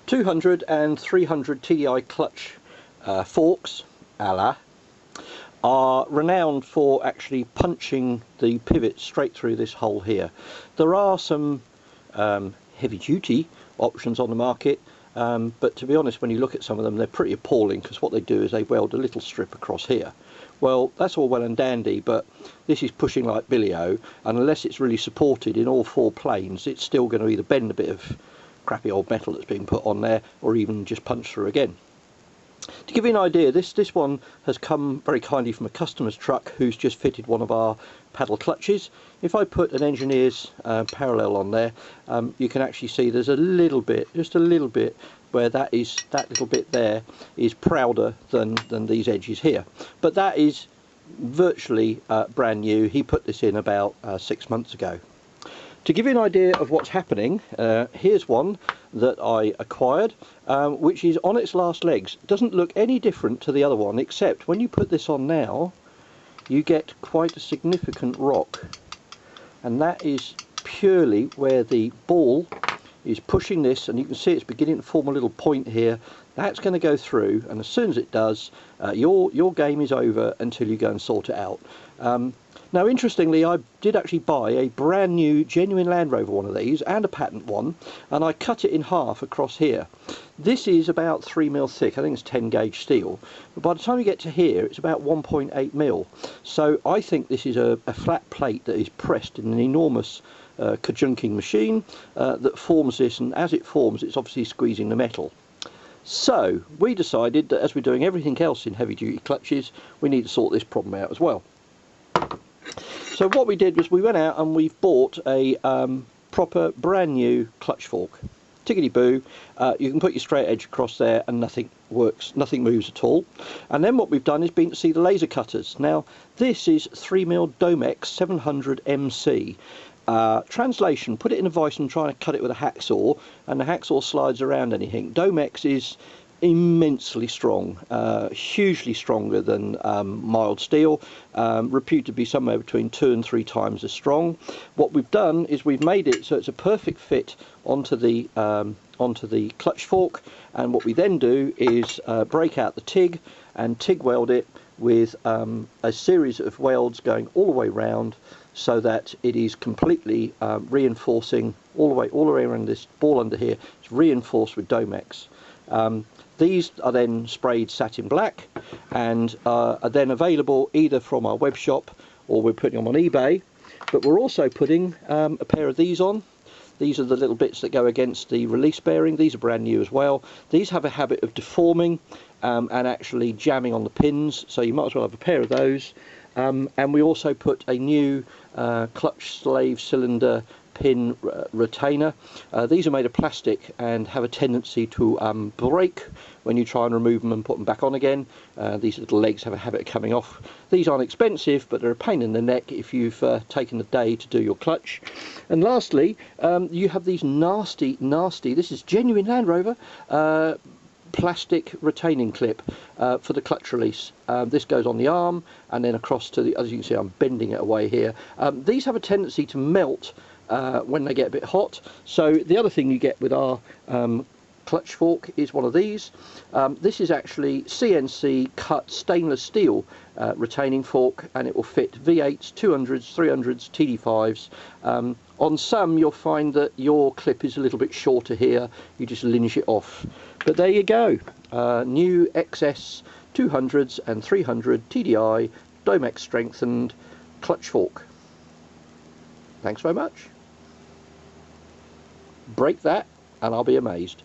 200 and 300 TDI clutch forks, are renowned for actually punching the pivot straight through this hole here. There are some heavy duty options on the market, but to be honest, when you look at some of them, they're pretty appalling, because what they do is they weld a little strip across here. Well, that's all well and dandy, but this is pushing like billy-o, and unless it's really supported in all four planes, it's still going to either bend a bit of crappy old metal that's being put on there, or even just punch through again. To give you an idea, this one has come very kindly from a customer's truck who's just fitted one of our paddle clutches. If I put an engineer's parallel on there, you can actually see there's a little bit, just a little bit, where that little bit there is prouder than these edges here. But that is virtually brand new. He put this in about 6 months ago. To give you an idea of what's happening, here's one that I acquired, which is on its last legs. It doesn't look any different to the other one, except when you put this on now, you get quite a significant rock. And that is purely where the ball is pushing this, and you can see it's beginning to form a little point here. That's going to go through, and as soon as it does, your game is over until you go and sort it out. Now, interestingly, I did actually buy a brand new genuine Land Rover one of these, and a patent one, and I cut it in half across here. This is about 3mm thick. I think it's 10 gauge steel, but by the time you get to here, it's about 1.8mm. So I think this is a flat plate that is pressed in an enormous conjunking machine that forms this, and as it forms, it's obviously squeezing the metal. So we decided that as we're doing everything else in heavy duty clutches, we need to sort this problem out as well. So what we did was we went out and we've bought a proper brand new clutch fork. Tickety boo, you can put your straight edge across there and nothing works, nothing moves at all. And then what we've done is been to see the laser cutters. Now this is 3mm Domex 700 MC. Translation, put it in a vice and try to cut it with a hacksaw, and the hacksaw slides around anything. Domex is immensely strong, hugely stronger than mild steel, reputed to be somewhere between 2 and 3 times as strong. What we've done is we've made it so it's a perfect fit onto the clutch fork, and what we then do is break out the TIG and TIG weld it with a series of welds going all the way round, so that it is completely reinforcing all the way around this ball under here. It's reinforced with Domex. These are then sprayed satin black, and are then available either from our web shop, or we're putting them on eBay. But we're also putting a pair of these on. These are the little bits that go against the release bearing. These are brand new as well. These have a habit of deforming and actually jamming on the pins, so you might as well have a pair of those. And we also put a new clutch slave cylinder pin retainer. These are made of plastic and have a tendency to break when you try and remove them and put them back on again. These little legs have a habit of coming off. These aren't expensive, but they're a pain in the neck if you've taken the day to do your clutch. And lastly, you have these nasty, this is genuine Land Rover, plastic retaining clip for the clutch release. This goes on the arm and then across to the, as you can see, I'm bending it away here. These have a tendency to melt when they get a bit hot. So the other thing you get with our clutch fork is one of these. This is actually CNC cut stainless steel retaining fork, and it will fit V8s, 200s, 300s, TD5s. On some you'll find that your clip is a little bit shorter here, you just linge it off. But there you go, new Xcess 200s and 300 TDI Domex strengthened clutch fork. Thanks very much. Break that and I'll be amazed.